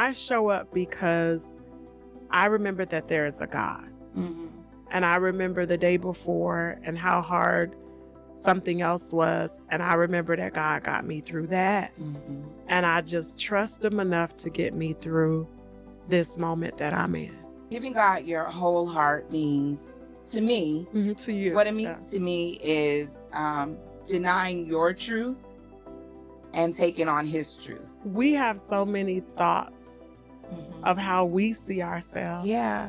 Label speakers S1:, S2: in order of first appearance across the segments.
S1: I show up because I remember that there is a God.
S2: Mm-hmm.
S1: And I remember the day before and how hard something else was. And I remember that God got me through that.
S2: Mm-hmm.
S1: And I just trust him enough to get me through this moment that I'm in.
S2: Giving God your whole heart means, to me,
S1: To you.
S2: what it means to me is denying your truth and taking on his truth.
S1: We have so many thoughts of how we see ourselves.
S2: Yeah.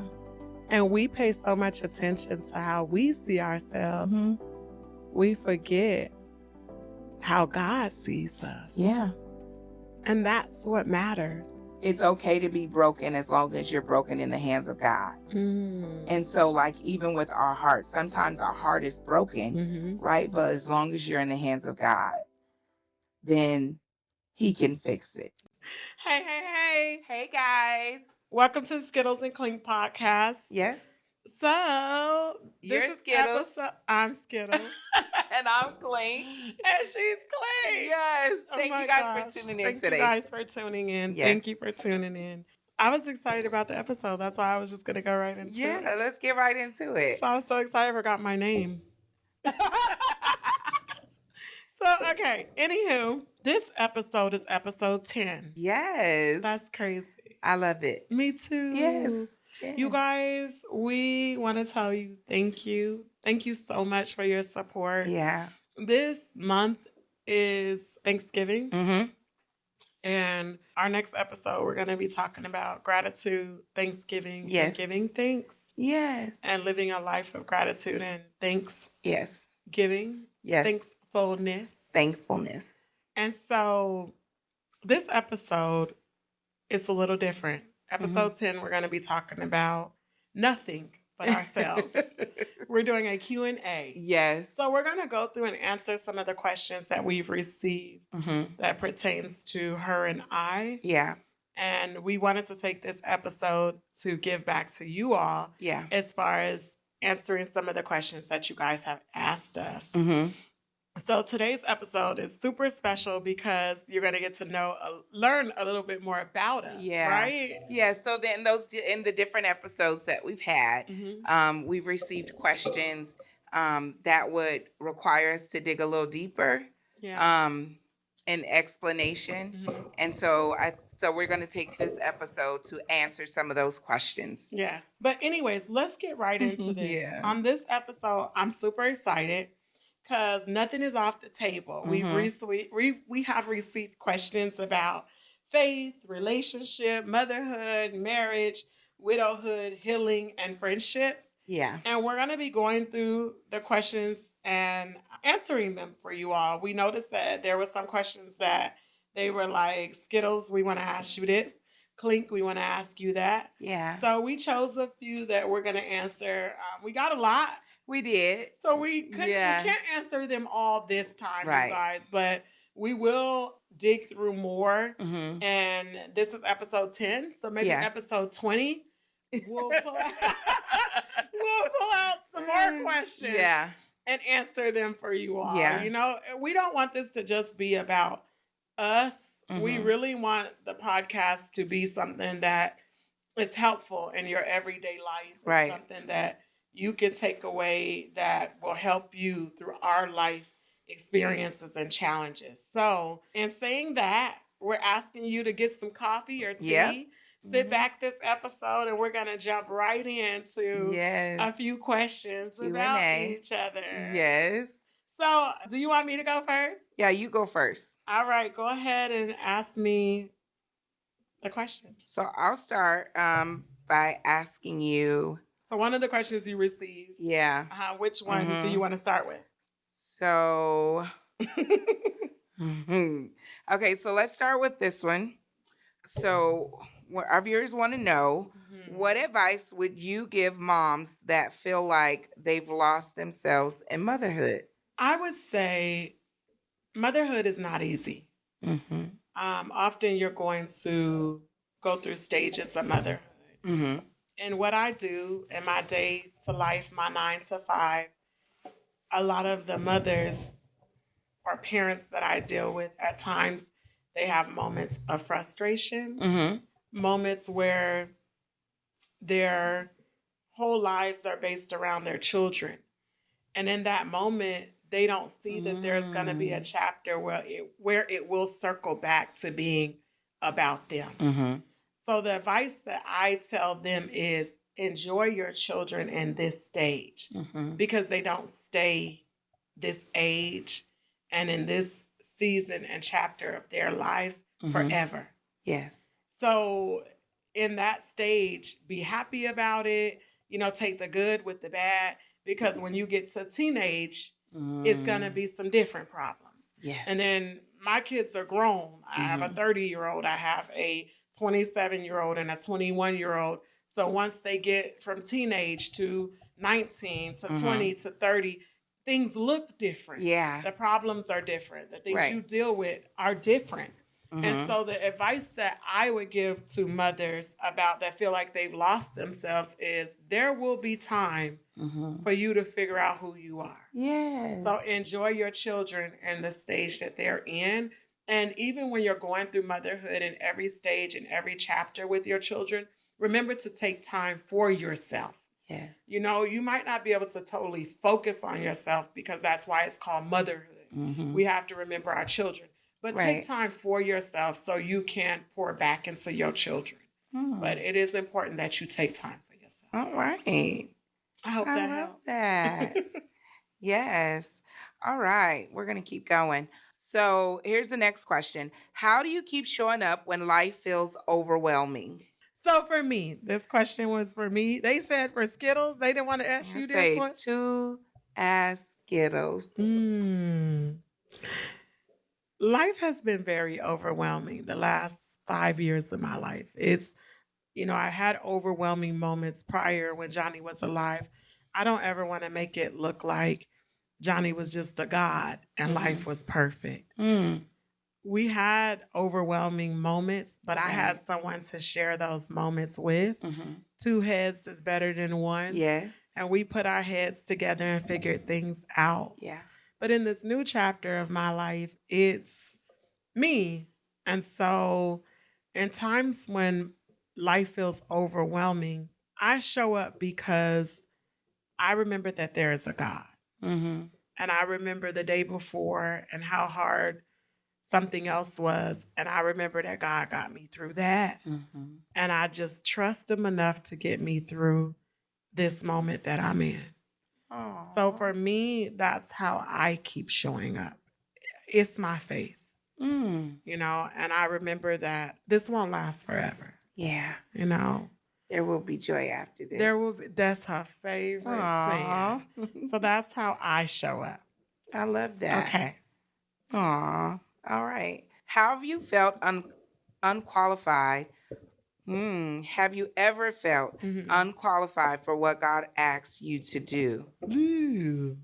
S1: And we pay so much attention to how we see ourselves.
S2: Mm-hmm.
S1: We forget how God sees us.
S2: Yeah.
S1: And that's what matters.
S2: It's okay to be broken as long as you're broken in the hands of God. And so, like, even with our heart, sometimes our heart is broken, right? But as long as you're in the hands of God, then he can fix it.
S1: Hey, hey, hey.
S2: Hey, guys.
S1: Welcome to the Skittles and Clink podcast.
S2: Yes.
S1: So,
S2: You're
S1: this
S2: Skittles.
S1: I'm Skittles.
S2: And I'm Clink.
S1: And she's Clink.
S2: Yes.
S1: Oh
S2: Thank
S1: my
S2: you guys
S1: gosh.
S2: for tuning in
S1: Thank
S2: today.
S1: you guys for tuning in.
S2: Yes.
S1: Thank you for tuning in. I was excited about the episode. That's why I was just going to go right into it.
S2: Yeah, let's get right into it.
S1: So I was so excited I forgot my name. So, okay. Anywho, this episode is episode 10.
S2: Yes.
S1: That's crazy.
S2: I love it.
S1: Me too.
S2: Yes. 10.
S1: You guys, we want to tell you thank you. Thank you so much for your support.
S2: Yeah.
S1: This month is Thanksgiving.
S2: Mm-hmm.
S1: And our next episode, we're going to be talking about gratitude, Thanksgiving,
S2: Yes.
S1: and giving thanks.
S2: Yes.
S1: And living a life of gratitude and
S2: Yes.
S1: thanksgiving.
S2: Yes.
S1: Thankfulness.
S2: Thankfulness.
S1: And so this episode is a little different. Episode 10, we're going to be talking about nothing but ourselves. We're doing a Q&A.
S2: Yes.
S1: So we're going to go through and answer some of the questions that we've received that pertains to her and I.
S2: Yeah.
S1: And we wanted to take this episode to give back to you all.
S2: Yeah.
S1: As far as answering some of the questions that you guys have asked us.
S2: Mm-hmm.
S1: So today's episode is super special because you're going to get to learn a little bit more about us, right?
S2: Yeah. So then in the different episodes that we've had, we've received questions that would require us to dig a little deeper, an explanation. And so we're going to take this episode to answer some of those questions.
S1: Yes. But anyways, let's get right into this.
S2: Yeah.
S1: On this episode, I'm super excited because nothing is off the table. We have received questions about faith, relationship, motherhood, marriage, widowhood, healing, and friendships.
S2: Yeah.
S1: And we're going to be going through the questions and answering them for you all. We noticed that there were some questions that they were like, Skittles, we want to ask you this. Clink, we want to ask you that.
S2: Yeah.
S1: So we chose a few that we're going to answer. We got a lot.
S2: We did.
S1: So we can't answer them all this time,
S2: right.
S1: You guys, but we will dig through more. And this is episode 10. So maybe episode 20, we'll pull out some more questions.
S2: Yeah.
S1: And answer them for you all.
S2: Yeah.
S1: You know, we don't want this to just be about us. We really want the podcast to be something that is helpful in your everyday life.
S2: Right.
S1: Something that you can take away that will help you through our life experiences and challenges. So in saying that, we're asking you to get some coffee or tea.
S2: Yeah.
S1: Sit back this episode and we're going to jump right into a few questions
S2: Q&A.
S1: about each other.
S2: Yes.
S1: So do you want me to go first?
S2: Yeah, you go first.
S1: All right, go ahead and ask me the question.
S2: So I'll start by asking you.
S1: So one of the questions you received.
S2: Yeah.
S1: Which one do you want to start with?
S2: So, okay, so let's start with this one. So our viewers want to know, what advice would you give moms that feel like they've lost themselves in motherhood?
S1: I would say motherhood is not easy. Often you're going to go through stages of motherhood. And what I do in my day to life, my 9 to 5, a lot of the mothers or parents that I deal with, at times, they have moments of frustration, moments where their whole lives are based around their children. And in that moment, they don't see that there's going to be a chapter where it will circle back to being about them.
S2: Mm-hmm.
S1: So the advice that I tell them is enjoy your children in this stage because they don't stay this age and in this season and chapter of their lives forever.
S2: Yes.
S1: So in that stage, be happy about it, take the good with the bad, because when you get to teenage, it's going to be some different problems.
S2: Yes.
S1: And then my kids are grown. I have a 30-year-old, I have a 27-year-old and a 21-year-old. So once they get from teenage to 19 to 20 to 30, things look different.
S2: Yeah.
S1: The problems are different. The things
S2: Right.
S1: you deal with are different. And so the advice that I would give to mothers about that feel like they've lost themselves is there will be time for you to figure out who you are.
S2: Yes.
S1: So enjoy your children and the stage that they're in. And even when you're going through motherhood in every stage and every chapter with your children, remember to take time for yourself.
S2: Yes.
S1: You might not be able to totally focus on yourself because that's why it's called motherhood. We have to remember our children. But take time for yourself so you can pour back into your children. But it is important that you take time for yourself.
S2: All right.
S1: I hope that helps.
S2: That. Yes. All right. We're going to keep going. So here's the next question. How do you keep showing up when life feels overwhelming?
S1: So for me, this question was for me. They said for Skittles, they didn't want to ask you this one.
S2: To ask Skittles.
S1: Life has been very overwhelming the last 5 years of my life. It's, I had overwhelming moments prior when Johnny was alive. I don't ever want to make it look like Johnny was just a god and life was perfect. We had overwhelming moments, but I had someone to share those moments with. Two heads is better than one.
S2: Yes.
S1: And we put our heads together and figured things out.
S2: Yeah.
S1: But in this new chapter of my life, it's me. And so in times when life feels overwhelming, I show up because I remember that there is a God. And I remember the day before and how hard something else was. And I remember that God got me through that. And I just trust him enough to get me through this moment that I'm in. Aww. So for me, that's how I keep showing up. It's my faith, and I remember that this won't last forever.
S2: Yeah. There will be joy after this.
S1: That's her favorite saying. So that's how I show up.
S2: I love that.
S1: Okay.
S2: Aw. All right. How have you felt unqualified? Have you ever felt unqualified for what God asks you to do?
S1: Ooh.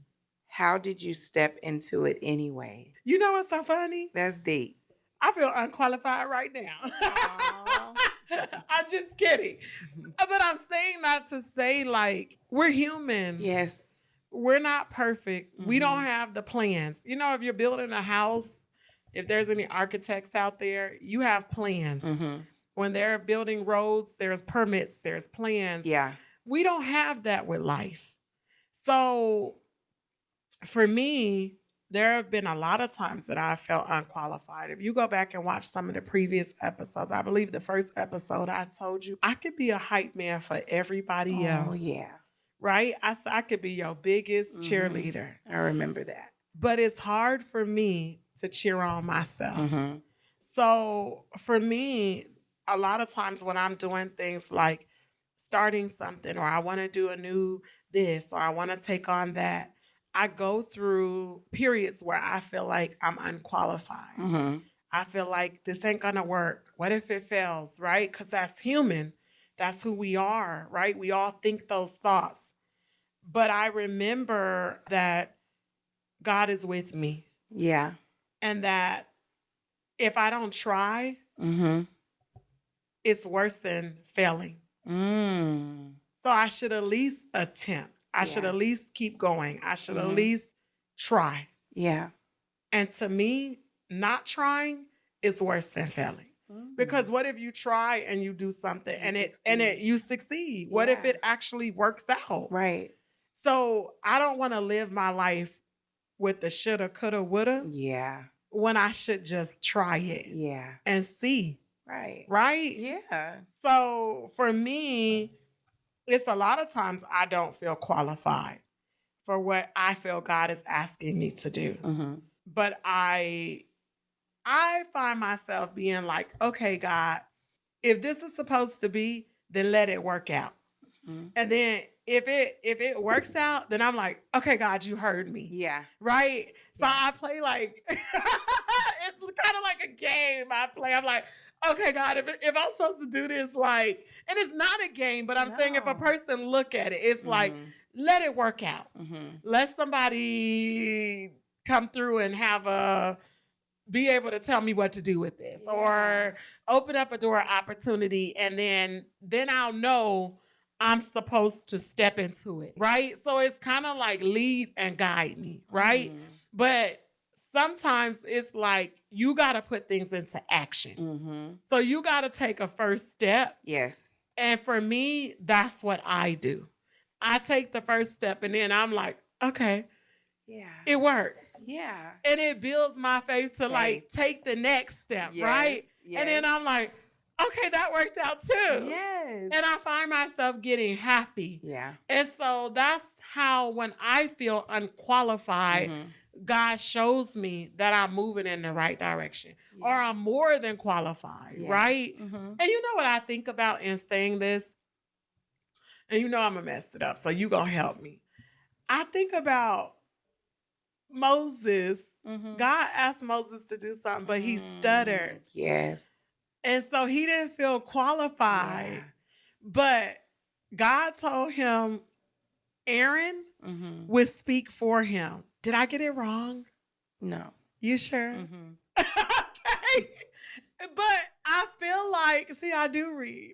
S2: How did you step into it anyway?
S1: You know what's so funny?
S2: That's deep.
S1: I feel unqualified right now. I'm just kidding. But I'm saying that to say, like, we're human.
S2: Yes.
S1: We're not perfect. We don't have the plans. If you're building a house, if there's any architects out there, you have plans. When they're building roads, there's permits, there's plans.
S2: Yeah.
S1: We don't have that with life. So for me, there have been a lot of times that I felt unqualified. If you go back and watch some of the previous episodes, I believe the first episode I told you, I could be a hype man for everybody else.
S2: Oh, yeah.
S1: Right? I said I could be your biggest cheerleader.
S2: I remember that.
S1: But it's hard for me to cheer on myself. So for me, a lot of times when I'm doing things like starting something, or I want to do a new this, or I want to take on that, I go through periods where I feel like I'm unqualified. I feel like this ain't going to work. What if it fails, right? Because that's human. That's who we are, right? We all think those thoughts. But I remember that God is with me.
S2: Yeah.
S1: And that if I don't try, it's worse than failing. So I should at least attempt. I should at least keep going. I should at least try.
S2: Yeah.
S1: And to me, not trying is worse than failing. Because what if you try and you do something you succeed? What if it actually works out?
S2: Right.
S1: So I don't want to live my life with the shoulda, coulda, woulda.
S2: Yeah.
S1: When I should just try it.
S2: Yeah.
S1: And see.
S2: Right.
S1: Right?
S2: Yeah.
S1: So for me, it's a lot of times I don't feel qualified for what I feel God is asking me to do.
S2: Mm-hmm.
S1: But I find myself being like, okay, God, if this is supposed to be, then let it work out. Mm-hmm. And then if it works out, then I'm like, okay, God, you heard me.
S2: Yeah.
S1: Right? So I play like, it's kind of like a game I play. I'm like, okay, God, if I'm supposed to do this, like, and it's not a game, but I'm saying if a person look at it, it's like, let it work out. Let somebody come through and be able to tell me what to do with this, or open up a door of opportunity, and then I'll know I'm supposed to step into it, right? So it's kind of like lead and guide me, right? But sometimes it's like you got to put things into action. So you got to take a first step.
S2: Yes.
S1: And for me, that's what I do. I take the first step, and then I'm like, okay, it works.
S2: Yeah.
S1: And it builds my faith to like take the next step, right? Yes. And then I'm like, okay, that worked out too.
S2: Yes.
S1: And I find myself getting happy.
S2: Yeah.
S1: And so that's how, when I feel unqualified, God shows me that I'm moving in the right direction, or I'm more than qualified, right? And you know what I think about in saying this? And you know I'm going to mess it up, so you going to help me. I think about Moses. God asked Moses to do something, but he stuttered.
S2: Yes. And
S1: so he didn't feel qualified. Yeah. But God told him Aaron would speak for him. Did I get it wrong?
S2: No.
S1: You sure? Okay. But I feel like, see, I do read.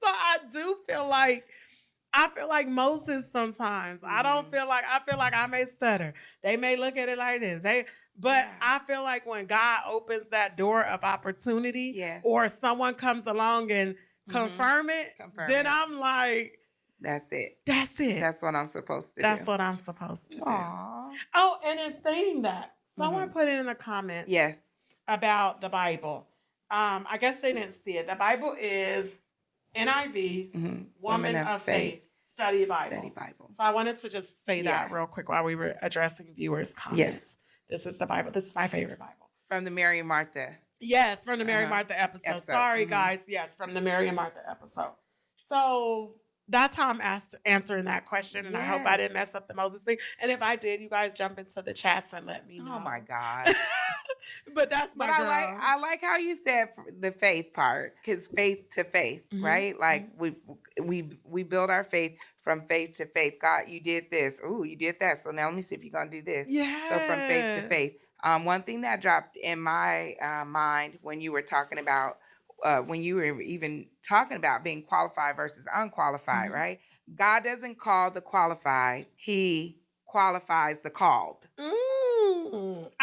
S1: I do feel like, Moses sometimes. I feel like I may stutter. They may look at it like this. I feel like when God opens that door of opportunity, or someone comes along and confirm it, then I'm like,
S2: that's it.
S1: That's it.
S2: That's what I'm supposed to do.
S1: That's what I'm supposed to do. Oh, and in saying that, someone put it in the comments about the Bible. I guess they didn't see it. The Bible is NIV, Woman of Faith, Study Bible. So I wanted to just say that real quick while we were addressing viewers' comments. Yes. This is the Bible. This is my favorite Bible.
S2: From the Mary and Martha.
S1: Yes, from the Mary and Martha episode. Sorry, guys. Yes, from the Mary and Martha episode. So that's how I'm answering that question, and I hope I didn't mess up the Moses thing. And if I did, you guys jump into the chats and let me know.
S2: Oh my God!
S1: But that's my girl.
S2: I like how you said the faith part, because faith to faith, right? Like we build our faith from faith to faith. God, you did this. Ooh, you did that. So now let me see if you're gonna do this.
S1: Yeah.
S2: So from faith to faith. One thing that dropped in my mind when you were talking about. When you were even talking about being qualified versus unqualified, right? God doesn't call the qualified; He qualifies the called.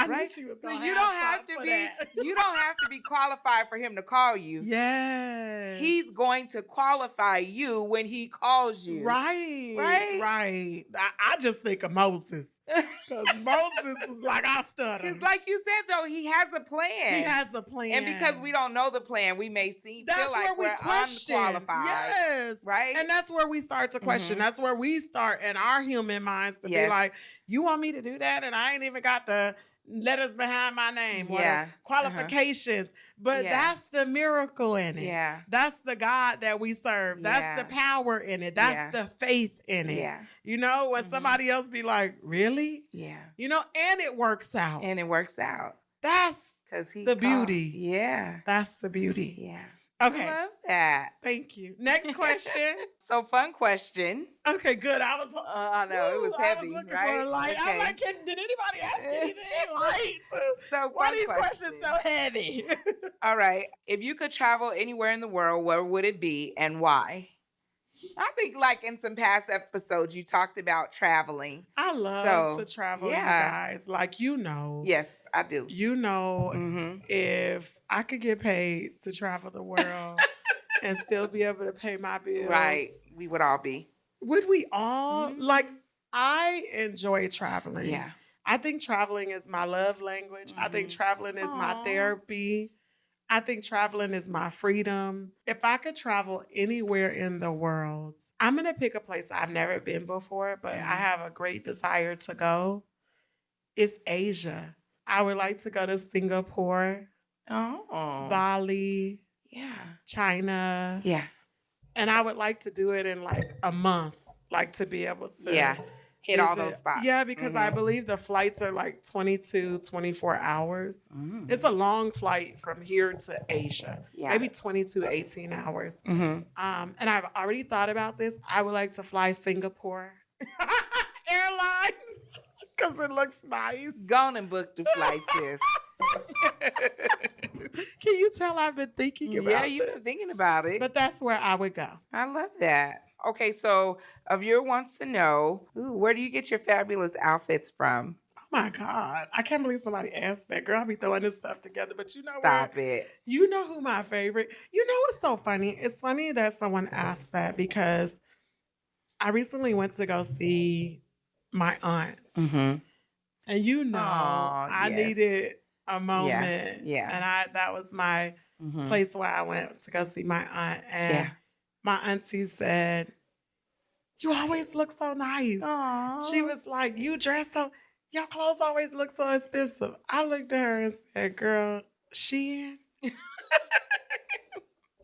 S1: Right?
S2: So you don't have to be qualified for Him to call you.
S1: Yes.
S2: He's going to qualify you when He calls you.
S1: Right. I just think of Moses. Because Moses is like, I stutter.
S2: Because like you said, though, he has a plan.
S1: He has a plan.
S2: And because we don't know the plan, we may feel like we're unqualified.
S1: Yes.
S2: Right?
S1: And that's where we start to question. That's where we start in our human minds to be like, you want me to do that? And I ain't even got the letters behind my name or the qualifications. But that's the miracle in it.
S2: Yeah.
S1: That's the God that we serve. That's the power in it. That's the faith in it.
S2: Yeah.
S1: You know, when somebody else be like, really?
S2: Yeah.
S1: You know, and it works out. That's the beauty.
S2: Yeah.
S1: That's the beauty.
S2: Yeah.
S1: Okay.
S2: I love that.
S1: Thank you. Next question.
S2: So fun question.
S1: Okay, good. I
S2: know it was heavy,
S1: I was looking
S2: right?
S1: for a light.
S2: Okay.
S1: I'm like, did anybody ask anything light?
S2: So
S1: why are these questions so heavy?
S2: All right. If you could travel anywhere in the world, where would it be and why? I think like in some past episodes, you talked about traveling.
S1: I love to
S2: So,
S1: travel, you
S2: yeah.
S1: guys. Like,
S2: Yes, I do. Mm-hmm.
S1: If I could get paid to travel the world and still be able to pay my bills,
S2: Right. We would all be.
S1: would we all?
S2: Mhm.
S1: Like, I enjoy traveling.
S2: Yeah.
S1: I think traveling is my love language. I think traveling is my
S2: Aw.
S1: therapy. I think traveling is my freedom. If I could travel anywhere in the world, I'm going to pick a place I've never been before, but I have a great desire to go. It's Asia. I would like to go to Singapore,
S2: Oh.
S1: Bali,
S2: Yeah.
S1: China.
S2: Yeah.
S1: And I would like to do it in like a month, like to be able to
S2: hit all those spots.
S1: Yeah, because I believe the flights are like 22, 24 hours. It's a long flight from here to Asia.
S2: Yeah.
S1: Maybe 22, 18 hours.
S2: Mm-hmm.
S1: And I've already thought about this. I would like to fly Singapore airline because it looks nice.
S2: Go on and book the flight, sis.
S1: Can you tell I've been thinking about
S2: Yeah, you've been thinking about it.
S1: But that's where I would go.
S2: I love that. Okay, so a viewer wants to know, where do you get your fabulous outfits from?
S1: Oh my God. I can't believe somebody asked that. Girl, I'll be throwing this stuff together. But you know
S2: Stop it.
S1: You know who my favorite? You know what's so funny? It's funny that someone asked that because I recently went to go see my aunts.
S2: Mm-hmm.
S1: And I needed a moment.
S2: Yeah.
S1: And that was my place where I went to go see my aunt. And my auntie said, "You always look so nice."
S2: Aww.
S1: She was like, "You dress so, your clothes always look so expensive." I looked at her and said, "Girl, Shein."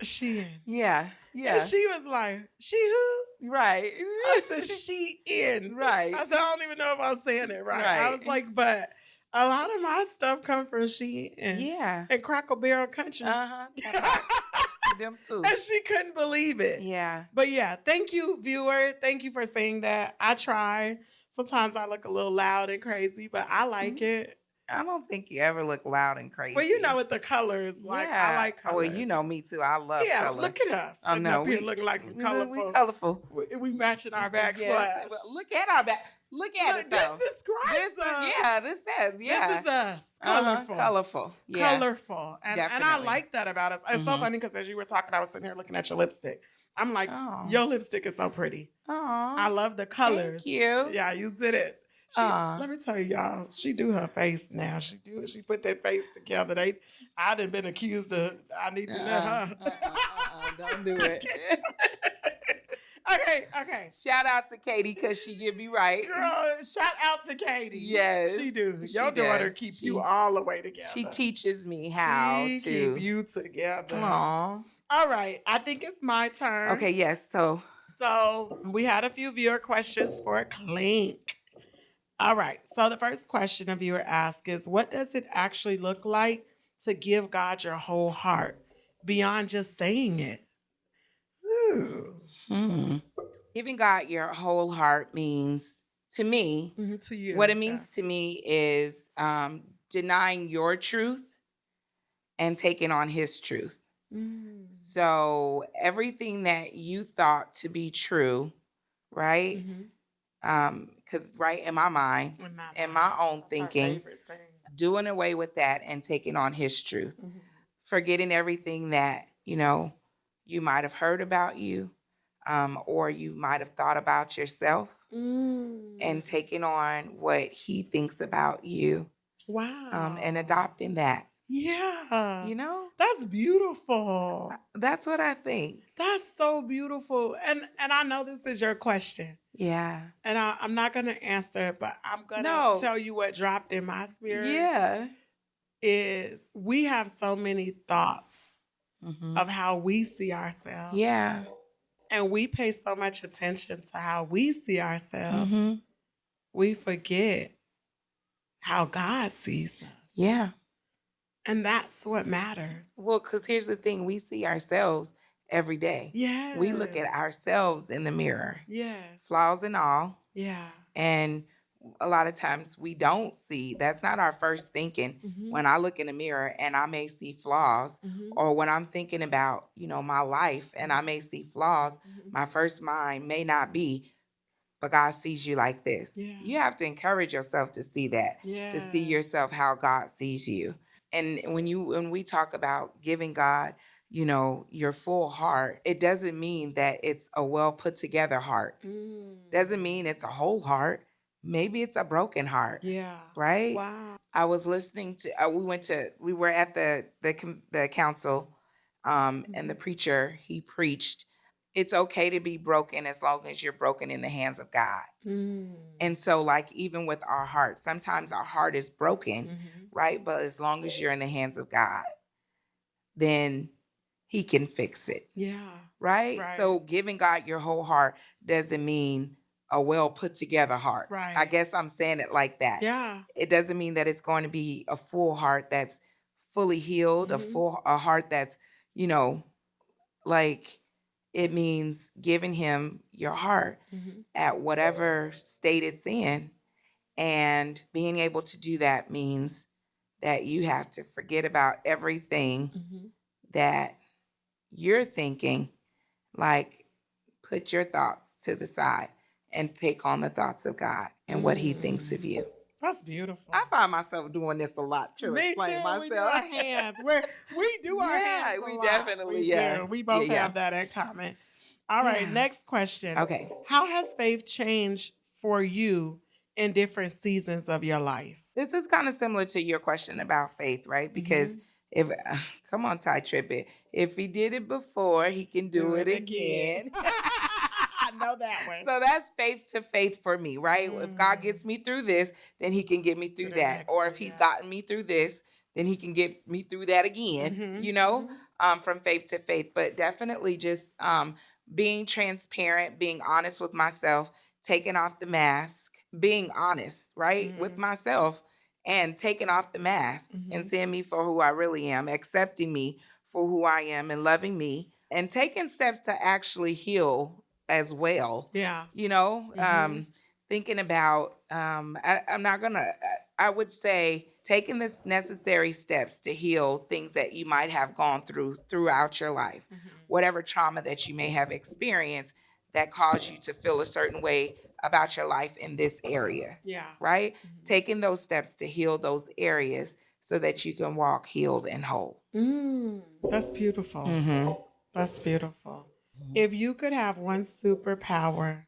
S1: Shein.
S2: Yeah.
S1: And she was like, "She who?"
S2: Right.
S1: I said, "Shein."
S2: Right.
S1: I said, "I don't even know if I'm saying it right." I was like, "But a lot of my stuff come from Shein."
S2: Yeah.
S1: And Crackle Barrel Country.
S2: Them too.
S1: And she couldn't believe it.
S2: Yeah.
S1: But yeah, thank you, viewer. Thank you for saying that. I try. Sometimes I look a little loud and crazy, but I like it.
S2: I don't think you ever look loud and crazy.
S1: Well, you know, with the colors, like I like colors.
S2: Well, you know me too. I love color.
S1: Look at us.
S2: I know.
S1: We looking like some colorful.
S2: We colorful.
S1: We matching our backsplash.
S2: Well, look at our back. Look at it though.
S1: This describes us.
S2: Yeah, this says,
S1: This is us. Colorful.
S2: Colorful. Yeah.
S1: Colorful. And I like that about us. It's so funny because as you were talking, I was sitting here looking at your lipstick. I'm like, your lipstick is so pretty. I love the colors.
S2: Thank you.
S1: Yeah, you did it. Let me tell you, y'all, she do her face now. She put that face together. I done been accused of, I need to let her.
S2: Don't do it.
S1: Okay.
S2: Shout out to Katie because she get me right.
S1: Girl, shout out to Katie.
S2: Yes.
S1: She do. Your daughter keep you all the way together.
S2: She teaches me how to
S1: keep you together.
S2: Aww.
S1: All right. I think it's my turn.
S2: Okay, yes. So
S1: we had a few viewer questions for Clink. All right. So the first question a viewer asked is, what does it actually look like to give God your whole heart beyond just saying it?
S2: Giving God your whole heart means, to me,
S1: to you.
S2: What it means to me is denying your truth and taking on His truth. So everything that you thought to be true, right? Because in my mind, in my own thinking, doing away with that and taking on His truth, forgetting everything that you might have heard about you, or you might have thought about yourself, and taking on what He thinks about you.
S1: Wow.
S2: And adopting that.
S1: Yeah.
S2: That's
S1: beautiful.
S2: That's what I think.
S1: That's so beautiful. And I know this is your question.
S2: Yeah.
S1: And I'm not going to answer it, but I'm going to tell you what dropped in my spirit.
S2: Yeah.
S1: Is we have so many thoughts of how we see ourselves.
S2: Yeah.
S1: And we pay so much attention to how we see ourselves. We forget how God sees us.
S2: Yeah.
S1: And that's what matters.
S2: Well, because here's the thing. We see ourselves every day.
S1: Yeah.
S2: We look at ourselves in the mirror.
S1: Yes.
S2: Flaws and all.
S1: Yeah.
S2: And a lot of times we don't see. That's not our first thinking. When I look in the mirror and I may see flaws, or when I'm thinking about, my life and I may see flaws, my first mind may not be, but God sees you like this.
S1: Yeah.
S2: You have to encourage yourself to see that, to see yourself how God sees you. And when we talk about giving God, your full heart, it doesn't mean that it's a well put together heart. Doesn't mean it's a whole heart. Maybe it's a broken heart.
S1: Yeah.
S2: Right?
S1: Wow.
S2: I was listening to we were at the council, and the preacher, he preached, it's okay to be broken as long as you're broken in the hands of God. And so, like, even with our heart, sometimes our heart is broken, right? But as long as you're in the hands of God, then he can fix it.
S1: Yeah.
S2: Right? So giving God your whole heart doesn't mean a well put together heart.
S1: Right.
S2: I guess I'm saying it like that.
S1: Yeah.
S2: It doesn't mean that it's going to be a full heart that's fully healed, a heart that's, like, it means giving him your heart at whatever state it's in. And being able to do that means that you have to forget about everything that you're thinking, like, put your thoughts to the side and take on the thoughts of God and what he thinks of you.
S1: That's beautiful.
S2: I find myself doing this a lot to explain myself.
S1: We do our hands. We do our hands.
S2: We
S1: lot.
S2: definitely,
S1: do. We both have that in common. All right, next question.
S2: Okay.
S1: How has faith changed for you in different seasons of your life?
S2: This is kind of similar to your question about faith, right? Because if come on, Ty Trippett, if he did it before, he can do it again.
S1: I know that one.
S2: So that's faith to faith for me, right? If God gets me through this, then he can get me through that. Or if he's gotten me through this, then he can get me through that again, from faith to faith. But definitely just being transparent, being honest with myself, taking off the mask, being honest, right, with myself, and taking off the mask and seeing me for who I really am, accepting me for who I am and loving me, and taking steps to actually heal as well.
S1: Yeah.
S2: Thinking about, I would say taking the necessary steps to heal things that you might have gone through throughout your life, whatever trauma that you may have experienced that caused you to feel a certain way about your life in this area.
S1: Yeah.
S2: Right? Taking those steps to heal those areas so that you can walk healed and whole.
S1: That's beautiful. That's beautiful. If you could have one superpower,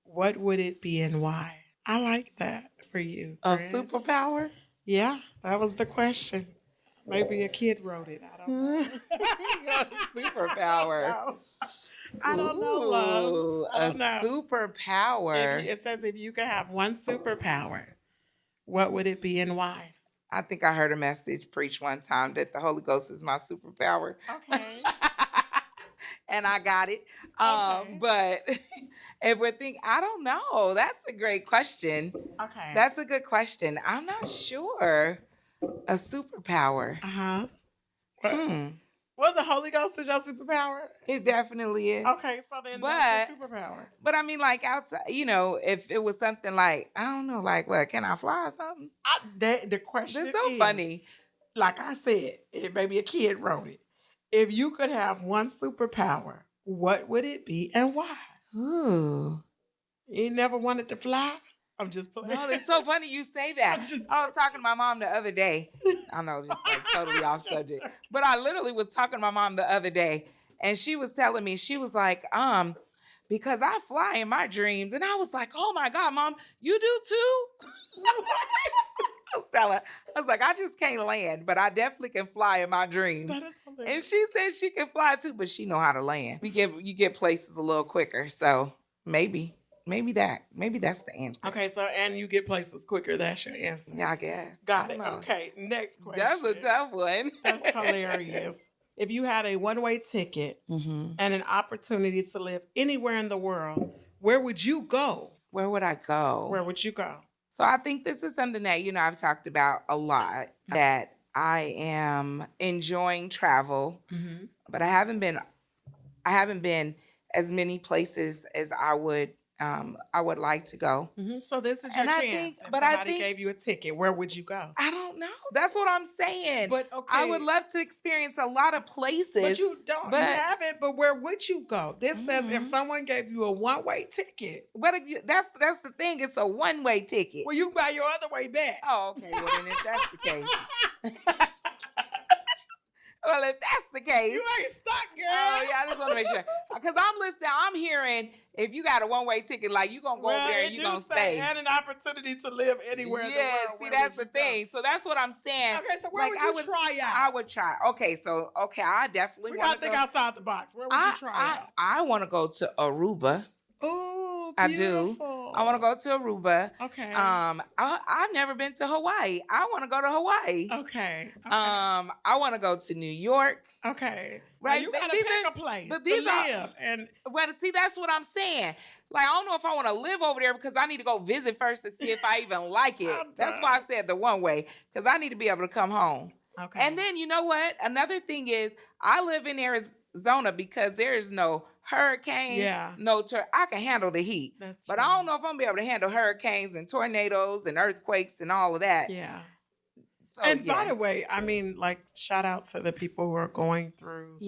S1: what would it be and why? I like that for you.
S2: A superpower?
S1: Yeah, that was the question. Maybe a kid wrote it. I don't know.
S2: Superpower.
S1: I don't know, love.
S2: A superpower.
S1: It says if you could have one superpower, what would it be and why?
S2: I think I heard a message preached one time that the Holy Ghost is my superpower.
S1: Okay.
S2: And I got it.
S1: Okay.
S2: But if we're thinking, I don't know. That's a great question.
S1: Okay.
S2: That's a good question. I'm not sure. A superpower.
S1: Well, the Holy Ghost is your superpower?
S2: It definitely is.
S1: Okay, so then that's your superpower.
S2: But I mean, like, outside, if it was something like, I don't know, like, what, can I fly or something?
S1: The question
S2: That's so funny.
S1: Like I said, maybe a kid wrote it. If you could have one superpower, what would it be and why?
S2: Ooh.
S1: You never wanted to fly? I'm just playing.
S2: No, it's so funny you say that. I was talking to my mom the other day. I know, just like totally off subject. But I literally was talking to my mom the other day, and she was telling me, she was like, because I fly in my dreams. And I was like, oh my God, Mom, you do too? I was like, I just can't land, but I definitely can fly in my dreams. And she said she can fly too, but she know how to land. You get places a little quicker. So maybe that's the answer.
S1: Okay, so and you get places quicker. That's your answer.
S2: Yeah, I guess.
S1: Got it. Okay, next question.
S2: That's a tough one.
S1: That's hilarious. If you had a one-way ticket and an opportunity to live anywhere in the world, where would you go?
S2: Where would I go?
S1: Where would you go?
S2: So I think this is something that, I've talked about a lot, that I am enjoying travel, but I haven't been as many places as I would I would like to go.
S1: So this is your
S2: And I
S1: chance.
S2: think,
S1: If
S2: but I
S1: somebody
S2: think
S1: gave you a ticket, where would you go?
S2: I don't know. That's what I'm saying.
S1: But
S2: I would
S1: okay,
S2: love to experience a lot of places.
S1: but you don't. You
S2: But
S1: haven't. But where would you go? This says if
S2: Mhm.
S1: someone gave you a one-way ticket.
S2: but that's the thing. It's a one-way ticket.
S1: Well, you can buy your other way back.
S2: Oh, okay. Well, then if that's the case. Well, if that's the case.
S1: You ain't stuck, girl.
S2: Oh, yeah, I just want to make sure. Because I'm listening, I'm hearing if you got a one-way ticket, like you going to go over there and you going to stay.
S1: And an opportunity to live anywhere in the
S2: Yeah,
S1: world.
S2: see, that's the thing. So that's what I'm saying.
S1: Okay, so where
S2: Like,
S1: would you try out?
S2: I would try. Okay, so, I definitely
S1: We
S2: want
S1: got
S2: to
S1: to
S2: go.
S1: think outside the box. Where would you try out?
S2: I want to go to Aruba.
S1: Oh,
S2: I
S1: beautiful.
S2: do. I want to go to Aruba.
S1: Okay.
S2: I've never been to Hawaii. I want to go to Hawaii.
S1: Okay.
S2: I want to go to New York.
S1: Okay.
S2: Right.
S1: Now you gotta pick a place
S2: but
S1: to
S2: these
S1: live. And
S2: But see, that's what I'm saying. Like, I don't know if I want to live over there because I need to go visit first to see if I even like it. That's why I said the one way, because I need to be able to come home.
S1: okay.
S2: And then, you know what? Another thing is, I live in Arizona because there is no hurricanes.
S1: Yeah.
S2: I can handle the heat.
S1: That's
S2: But
S1: true.
S2: I don't know if I'm going to be able to handle hurricanes and tornadoes and earthquakes and all of that.
S1: Yeah.
S2: So,
S1: And by the way, I mean, like, shout out to the people who are going through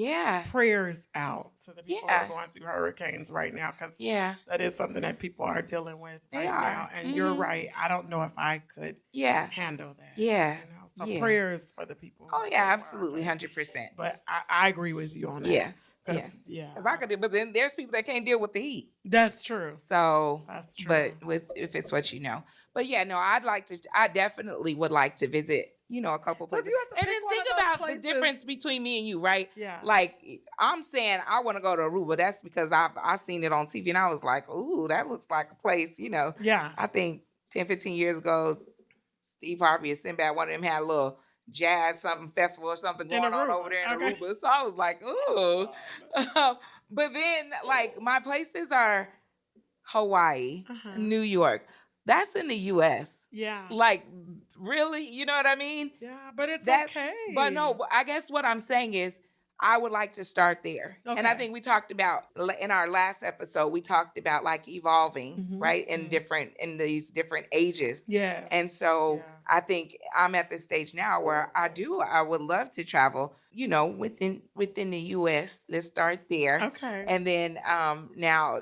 S1: prayers out to the people who are going through hurricanes right now, because that is something that people are dealing with right now. And you're right. I don't know if I could handle that.
S2: Yeah.
S1: You know? So prayers for the people.
S2: Oh, yeah, absolutely. 100%.
S1: But I agree with you on that.
S2: Yeah.
S1: Because
S2: I could, but then there's people that can't deal with the heat.
S1: That's true.
S2: So
S1: that's true.
S2: But if it's what you know. But yeah, no, I definitely would like to visit, you know, a couple places. And then think about the difference between me and you, right?
S1: Yeah.
S2: Like, I'm saying I want to go to Aruba. That's because I've seen it on TV and I was like, ooh, that looks like a place, you know.
S1: Yeah.
S2: I think 10, 15 years ago, Steve Harvey or Sinbad, one of them had a little jazz festival or something going on over there in Aruba. So I was like, ooh. But then, like, my places are Hawaii, New York. That's in the U.S.
S1: Yeah.
S2: Like, really? You know what I mean?
S1: Yeah, but that's okay.
S2: But no, I guess what I'm saying is I would like to start there. Okay. And I think we talked about, in our last episode, we talked about like evolving, right? In these different ages.
S1: Yeah.
S2: And so I think I'm at the stage now where I would love to travel, you know, within the U.S. Let's start there.
S1: Okay.
S2: And then now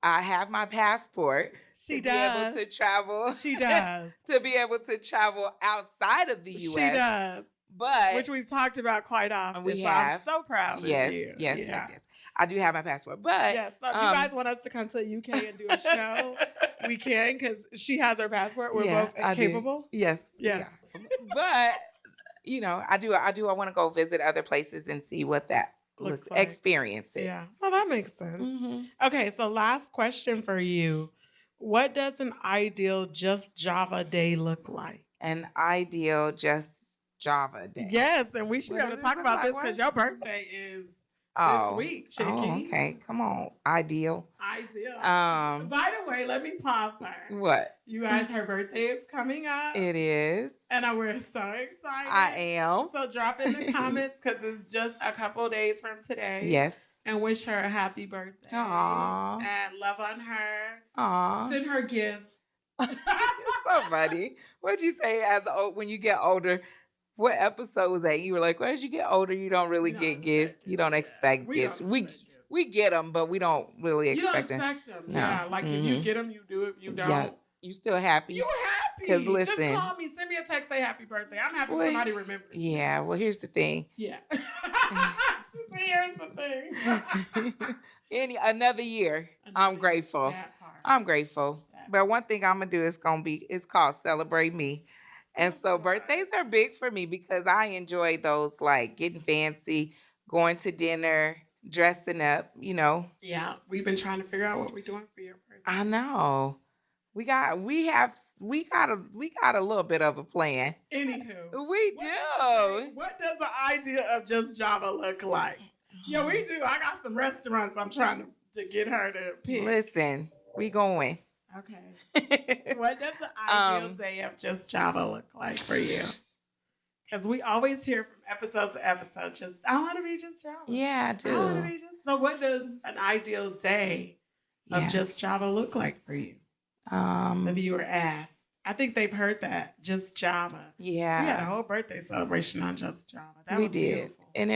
S2: I have my passport.
S1: She
S2: does. Be able to travel.
S1: She does.
S2: To be able to travel outside of the U.S.
S1: She does.
S2: But
S1: which we've talked about quite often.
S2: We have.
S1: I'm so proud of you.
S2: Yes. I do have my passport. But
S1: so if you guys want us to come to the UK and do a show, we can, because she has her passport. We're both capable.
S2: Yes. Yeah. But you know, I want to go visit other places and see what that looks like. Experience it.
S1: Yeah. Well, that makes sense. Okay, so last question for you. What does an ideal Just Java day look like?
S2: An ideal Just Java day.
S1: Yes, and we should be able to talk about this because your birthday is this week, Chicky.
S2: Oh, okay. Come on. Ideal.
S1: By the way, let me pause her.
S2: What?
S1: You guys, her birthday is coming up.
S2: It is.
S1: And we're so excited.
S2: I am.
S1: So drop in the comments because it's just a couple days from today.
S2: Yes.
S1: And wish her a happy birthday.
S2: Aww.
S1: And love on her.
S2: Aww.
S1: Send her gifts.
S2: You're so funny. What'd you say when you get older? What episode was that? You were like, well, as you get older, you don't really get gifts. You don't expect gifts. We get them, but we don't really expect them.
S1: You don't expect them. No. Yeah, like if you get them, you do it. If you don't,
S2: you still happy.
S1: You happy.
S2: Because listen.
S1: Just call me. Send me a text. Say happy birthday. I'm happy somebody remembers.
S2: Yeah, well, here's the thing.
S1: Yeah. Here's the thing.
S2: Another year. I'm grateful. I'm grateful. But one thing I'm going to do it's called Celebrate Me. And so birthdays are big for me because I enjoy those, like getting fancy, going to dinner, dressing up, you know.
S1: Yeah, we've been trying to figure out what we're doing for your birthday.
S2: I know. We got a little bit of a plan.
S1: Anywho.
S2: We do.
S1: What does the idea of Just Java look like? Yeah, we do. I got some restaurants I'm trying to get her to pick.
S2: Listen, we going.
S1: Okay. What does the ideal day of Just Java look like for you? Because we always hear from episode to episode, I want to be Just Java.
S2: Yeah, I do.
S1: I want to be So what does an ideal day of Just Java look like for you? The viewer asked. I think they've heard that, Just Java.
S2: Yeah.
S1: We had a whole birthday celebration on Just Java. That
S2: we
S1: was
S2: did.
S1: Beautiful.
S2: And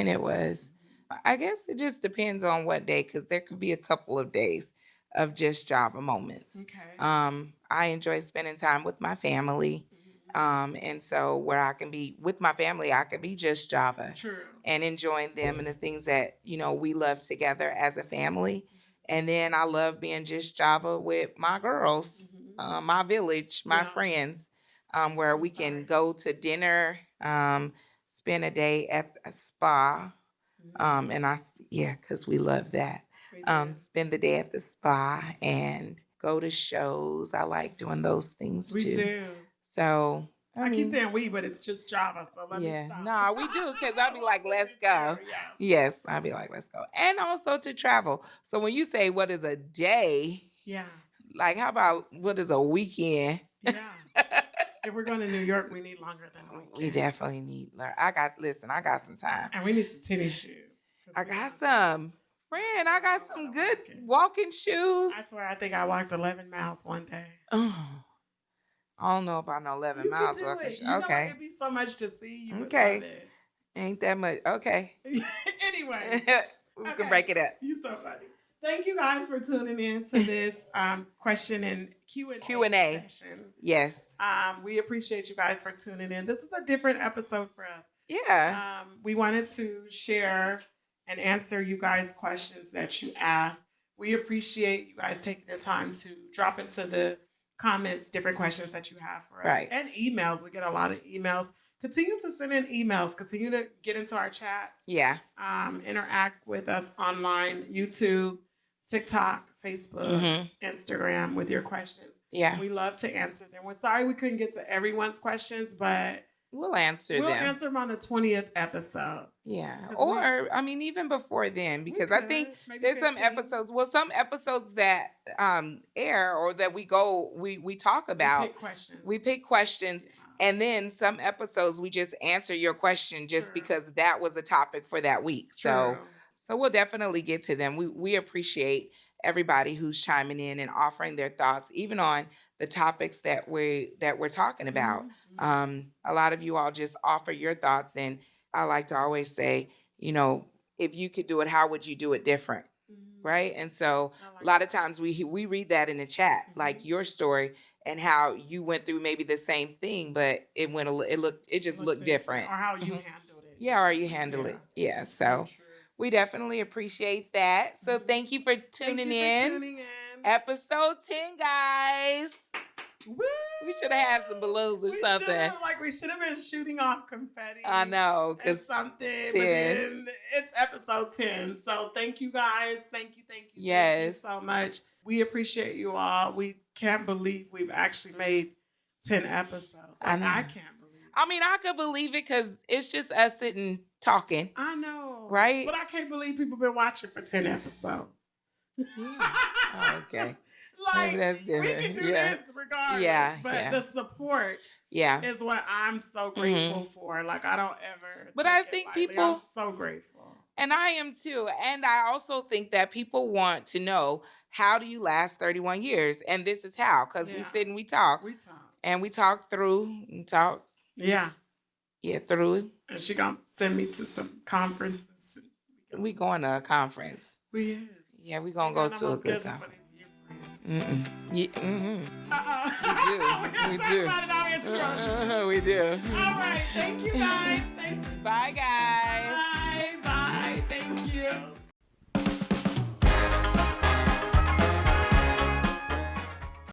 S2: it was. I guess it just depends on what day, because there could be a couple of days of Just Java moments.
S1: Okay.
S2: I enjoy spending time with my family. And so where I can be with my family, I can be Just Java.
S1: True.
S2: And enjoying them and the things that, we love together as a family. And then I love being Just Java with my girls, my village, my friends, where we can go to dinner, spend a day at a spa. Because we love that. Spend the day at the spa and go to shows. I like doing those things too.
S1: We do.
S2: So
S1: I keep saying we, but it's Just Java. So let me stop.
S2: No, we do, because I'll be like, let's go. Yes, I'll be like, let's go. And also to travel. So when you say what is a day? Yeah. Like, how about what is a weekend?
S1: Yeah. If we're going to New York, we need longer than a weekend.
S2: We definitely need. I got some time.
S1: And we need some tennis shoes.
S2: I got some. Friend, I got some good walking shoes.
S1: I swear, I think I walked 11 miles one day.
S2: Oh. I don't know about no 11 miles.
S1: Okay. It'd be so much to see. You
S2: okay. Ain't that much. Okay.
S1: Anyway.
S2: We can break it up.
S1: You're so funny. Thank you guys for tuning in to this question and Q&A session.
S2: Yes.
S1: We appreciate you guys for tuning in. This is a different episode for us.
S2: Yeah.
S1: We wanted to share and answer you guys' questions that you asked. We appreciate you guys taking the time to drop into the comments different questions that you have for us.
S2: Right.
S1: And emails. We get a lot of emails. Continue to send in emails. Continue to get into our chats.
S2: Yeah.
S1: Interact with us online, YouTube, TikTok, Facebook, Instagram with your questions.
S2: Yeah.
S1: We love to answer them. We're sorry we couldn't get to everyone's questions, but
S2: we'll answer them.
S1: We'll answer them on the 20th episode.
S2: Yeah. Or, even before then, because I think there's 15. Some episodes that air or that we talk about. We pick questions. Yeah. And then some episodes we just answer your question just because that was a topic for that week. True. So we'll definitely get to them. We appreciate everybody who's chiming in and offering their thoughts, even on the topics that we're talking about. A lot of you all just offer your thoughts, and I like to always say, if you could do it, how would you do it different? Right? And so a lot of times we read that in the chat, like your story and how you went through maybe the same thing, but it just looked different.
S1: Or how you handled it.
S2: Yeah, or you handle it. Yeah, so we definitely appreciate that. So thank you for tuning in. Episode 10, guys. Woo! We should have had some balloons or something.
S1: We should have been shooting off confetti.
S2: I know, because
S1: something. 10. But then it's episode 10. So thank you guys. Thank you.
S2: Yes.
S1: Thank you so much. We appreciate you all. We can't believe we've actually made 10 episodes. I can't believe it.
S2: I could believe it because it's just us sitting talking.
S1: I know.
S2: Right?
S1: But I can't believe people been watching for 10 episodes.
S2: Yeah. Oh, okay.
S1: Maybe that's different. We can do this regardless. But the support is what I'm so grateful for. I don't ever.
S2: But I think I'm
S1: so grateful.
S2: And I am too. And I also think that people want to know, how do you last 31 years? And this is how. Because we sit and we talk. And we talk through.
S1: Yeah.
S2: Yeah, through.
S1: And she going to send me to some conferences.
S2: We going to a conference.
S1: We is.
S2: Yeah, we going to go to a good conference. Yeah, We do.
S1: All right. Thank you guys.
S2: Bye, guys.